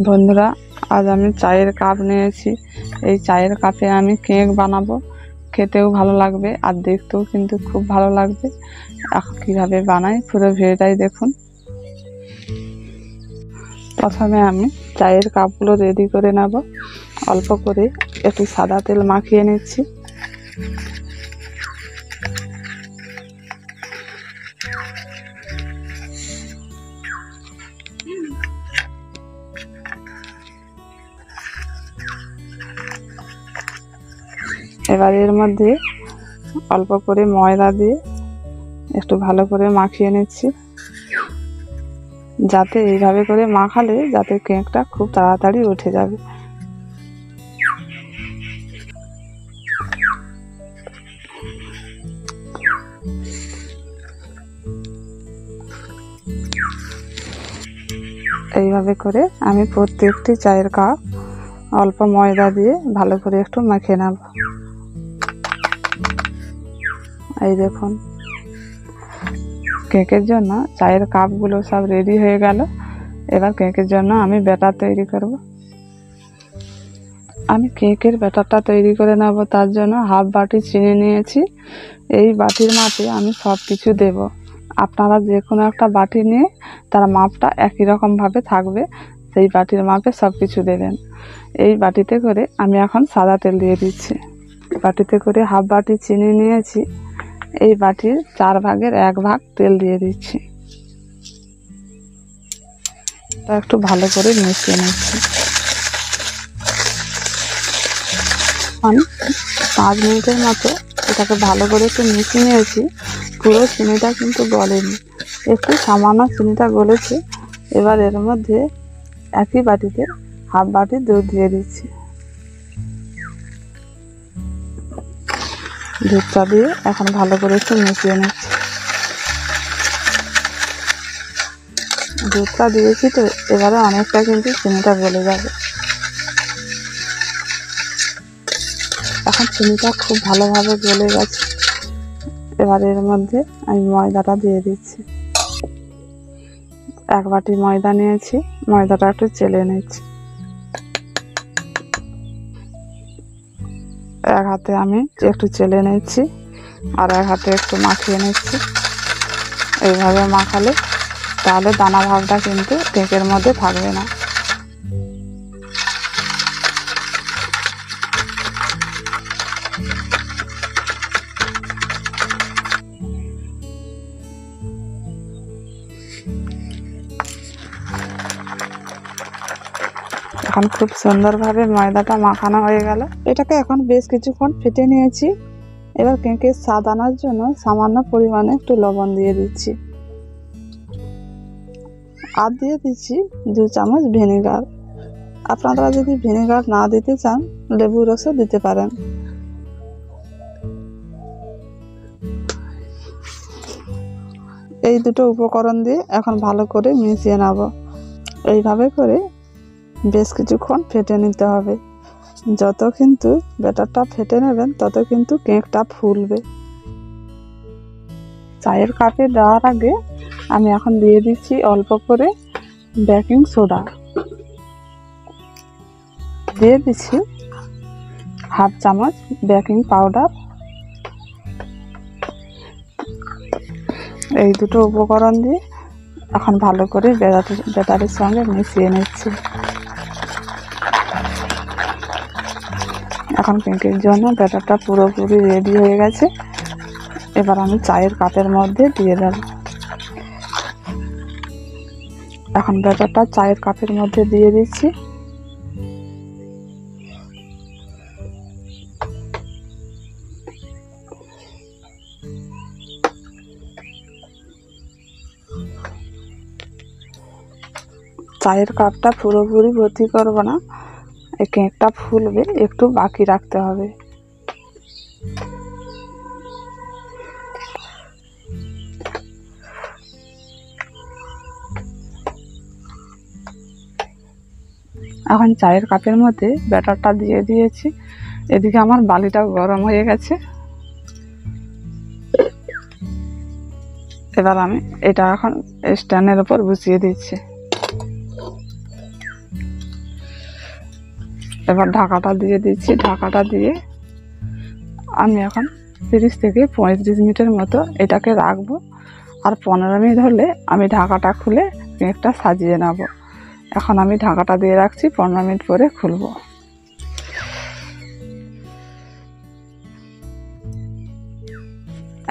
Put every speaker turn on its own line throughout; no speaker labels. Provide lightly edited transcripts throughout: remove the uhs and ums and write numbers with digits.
বন্ধুরা, আজ আমি চায়ের কাপ নিয়েছি। এই চায়ের কাপে আমি কেক বানাবো। খেতেও ভালো লাগবে আর দেখতেও কিন্তু খুব ভালো লাগবে। এখন কীভাবে বানাই পুরো ভিডিওটাই দেখুন। প্রথমে আমি চায়ের কাপগুলো রেডি করে নেব। অল্প করে একটু সাদা তেল মাখিয়ে নিচ্ছি। এবার এর মধ্যে অল্প করে ময়দা দিয়ে একটু ভালো করে মাখিয়ে নিচ্ছি, যাতে এইভাবে করে মাখালে যাতে কেকটা খুব তাড়াতাড়ি উঠে যাবে। এইভাবে করে আমি প্রত্যেকটি চায়ের কাপ অল্প ময়দা দিয়ে ভালো করে একটু মাখিয়ে নেব। এই দেখুন, কেকের জন্য চায়ের কাপগুলো সব রেডি হয়ে গেল। এবার কেকের জন্য আমি ব্যাটার তৈরি করব। আমি কেকের ব্যাটারটা তৈরি করে নেব। তার জন্য হাফ বাটি চিনি নিয়েছি। এই বাটির মাপে আমি সব কিছু দেব। আপনারা যে কোনো একটা বাটি নিয়ে তার মাপটা একই রকমভাবে থাকবে, সেই বাটির মাপে সব কিছু দেবেন। এই বাটিতে করে আমি এখন সাদা তেল দিয়ে দিচ্ছি। বাটিতে করে হাফ বাটি চিনি নিয়েছি। এই বাটির 4 ভাগের 1 ভাগ তেল দিয়ে দিচ্ছি। তা একটু ভালো করে মিশিয়ে নিচ্ছি। আমি 5 মিনিটের মতো এটাকে ভালো করে একটু মিশিয়ে নিয়েছি। পুরো চিনিটা কিন্তু গলেনি, একটু সামান্য চিনিটা গলেছে। এবার এর মধ্যে একই বাটিতে হাফ বাটি দুধ দিয়ে দিচ্ছি। দুধটা দিয়ে এখন ভালো করে একটু মিশিয়ে নিচ্ছি। দুধটা দিয়েছি তো এবারে অনেকটা কিন্তু চিনিটা গলে যাবে। এখন চিনিটা খুব ভালোভাবে গলে গেছে। এবার এর মধ্যে আমি ময়দাটা দিয়ে দিচ্ছি। 1 বাটি ময়দা নিয়েছি। ময়দাটা একটু চেলে নিচ্ছি। এক হাতে আমি একটু চেলে নিচ্ছি আর এক হাতে একটু মাখিয়ে নিচ্ছি। এইভাবে মাখালে তাহলে দানা ভাবটা কিন্তু কেকের মধ্যে থাকবে না। এখন খুব সুন্দরভাবে ময়দাটা মাখানো হয়ে গেল। এটাকে এখন বেশ কিছুক্ষণ ফেটে নিয়েছি। এবার কেকের স্বাদ আনার জন্য সামান্য পরিমাণে একটু লবণ দিয়ে দিচ্ছি আর দিয়ে দিচ্ছি 2 চামচ ভিনেগার। আপনারা যদি ভিনেগার না দিতে চান লেবুর রসও দিতে পারেন। এই দুটো উপকরণ দিয়ে এখন ভালো করে মিশিয়ে নেব। এইভাবে করে বেশ কিছুক্ষণ ফেটে নিতে হবে। যত কিন্তু ব্যাটারটা ফেটে নেবেন তত কিন্তু কেকটা ফুলবে। চায়ের কাপে দেওয়ার আগে আমি এখন দিয়ে দিচ্ছি অল্প করে বেকিং সোডা। দিয়ে দিচ্ছি হাফ চামচ বেকিং পাউডার। এই দুটো উপকরণ দিয়ে এখন ভালো করে ব্যাটারের সঙ্গে মিশিয়ে নিচ্ছি। এখন কেকের জন্য ব্যাটারটা পুরোপুরি রেডি হয়ে গেছে। এবার আমি চায়ের কাপের মধ্যে দিয়ে দেব। এখন ব্যাটারটা চায়ের কাপের মধ্যে দিয়ে দিচ্ছি। চায়ের কাপটা পুরোপুরি ভর্তি করব না, এই কেকটা ফুলবে, একটু বাকি রাখতে হবে। এখন চায়ের কাপের মধ্যে ব্যাটারটা দিয়ে দিয়েছি। এদিকে আমার বালিটাও গরম হয়ে গেছে। এবার আমি এটা এখন স্ট্যান্ডের উপর বসিয়ে দিচ্ছি। এবার ঢাকাটা দিয়ে দিচ্ছি। ঢাকাটা দিয়ে আমি এখন 30 থেকে 35 মিনিটের মতো এটাকে রাখবো। আর 15 মিনিট হলে আমি ঢাকাটা খুলে কেকটা সাজিয়ে নেব। এখন আমি ঢাকাটা দিয়ে রাখছি, 15 মিনিট পরে খুলবো।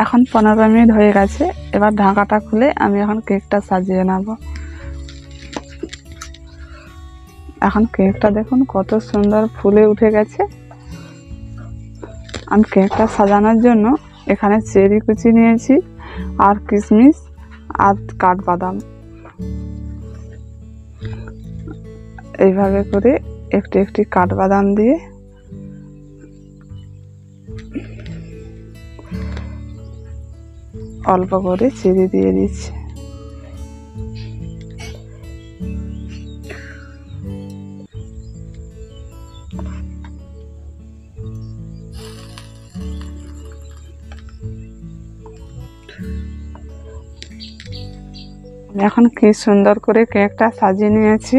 এখন 15 মিনিট হয়ে গেছে। এবার ঢাকাটা খুলে আমি এখন কেকটা সাজিয়ে নেব। এখন কেকটা দেখুন কত সুন্দর ফুলে উঠে গেছে। আমি কেকটা সাজানোর জন্য এখানে চেরি কুচি নিয়েছি, আর কিশমিশ, আর কাঠবাদাম। এইভাবে করে একটি একটি কাঠবাদাম দিয়ে অল্প করে চেরি দিয়ে দিচ্ছি। এখন কি সুন্দর করে কেকটা সাজিয়ে নিয়েছি।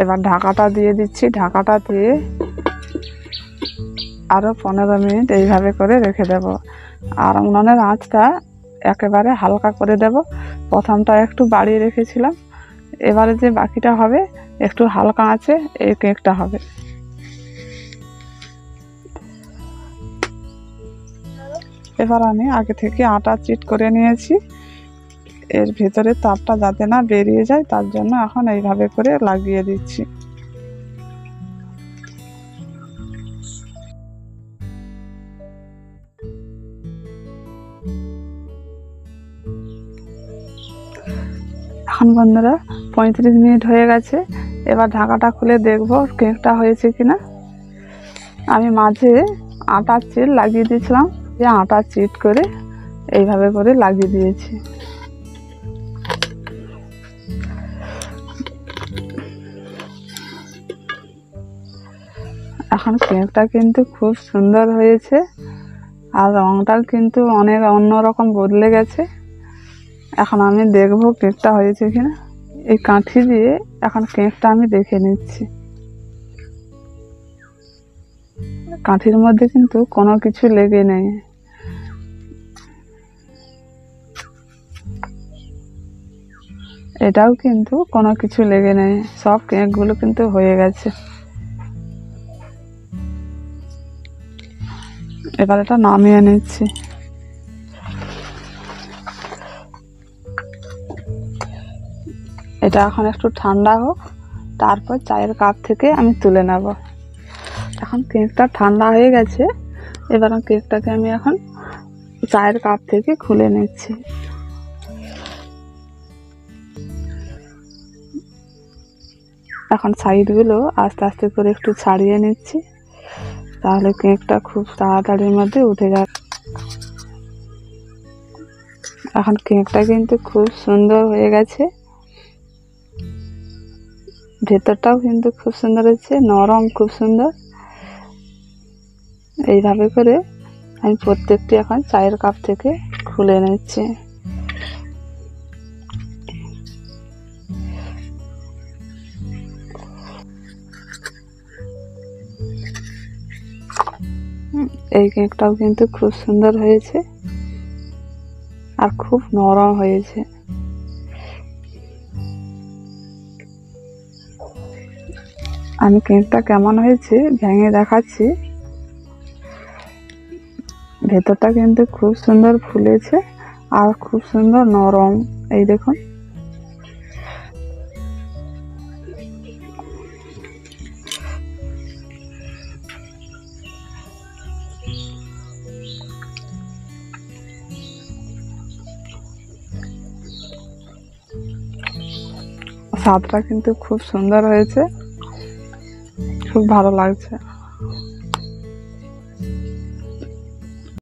এবার ঢাকাটা দিয়ে দিচ্ছি। ঢাকাটা দিয়ে আরও 15 মিনিট এইভাবে করে রেখে দেব। আর উনানের আঁচটা একেবারে হালকা করে দেব। প্রথমটা একটু বাড়িয়ে রেখেছিলাম, এবারে যে বাকিটা হবে একটু হালকা আঁচে এই কেকটা হবে। এবার আমি আগে থেকে আটা চিট করে নিয়েছি, এর ভিতরে তাপটা যাতে না বেরিয়ে যায় তার জন্য এখন এইভাবে করে লাগিয়ে দিচ্ছি। এখন বন্ধুরা 35 মিনিট হয়ে গেছে। এবার ঢাকাটা খুলে দেখব কেকটা হয়েছে কিনা। আমি মাঝে আটার চিট লাগিয়ে দিয়েছিলাম, যে আটার চিট করে এইভাবে করে লাগিয়ে দিয়েছি। এখন কেকটা কিন্তু খুব সুন্দর হয়েছে, আর রংটাও কিন্তু অনেক অন্যরকম বদলে গেছে। এখন আমি দেখব কেকটা হয়েছে কিনা। এই কাঠি দিয়ে এখন কেকটা আমি দেখে নিচ্ছি। কাঠির মধ্যে কিন্তু কোনো কিছু লেগে নেই। এটাও কিন্তু কোনো কিছু লেগে নেই, সব কেকগুলো কিন্তু হয়ে গেছে। এবার এটা নামিয়ে নিচ্ছি। এটা এখন একটু ঠান্ডা হোক, তারপর চায়ের কাপ থেকে আমি তুলে নেব। এখন কেকটা ঠান্ডা হয়ে গেছে। এবার কেকটাকে আমি এখন চায়ের কাপ থেকে খুলে নিচ্ছি। এখন সাইডগুলো আস্তে আস্তে করে একটু ছাড়িয়ে নিচ্ছি, তাহলে কেকটা খুব তাড়াতাড়ির মধ্যে উঠে যাবে। এখন কেকটা কিন্তু খুব সুন্দর হয়ে গেছে, ভেতরটাও কিন্তু খুব সুন্দর হয়েছে, নরম খুব সুন্দর। এইভাবে করে আমি প্রত্যেকটি এখন চায়ের কাপ থেকে খুলে নিচ্ছি। এই কেকটাও কিন্তু খুব সুন্দর হয়েছে, আর খুব নরম হয়েছে। আমি কেকটা কেমন হয়েছে ভেঙে দেখাচ্ছি। ভেতরটা কিন্তু খুব সুন্দর ফুলেছে, আর খুব সুন্দর নরম। এই দেখুন, স্বাদটা কিন্তু খুব সুন্দর হয়েছে, খুব ভালো লাগছে।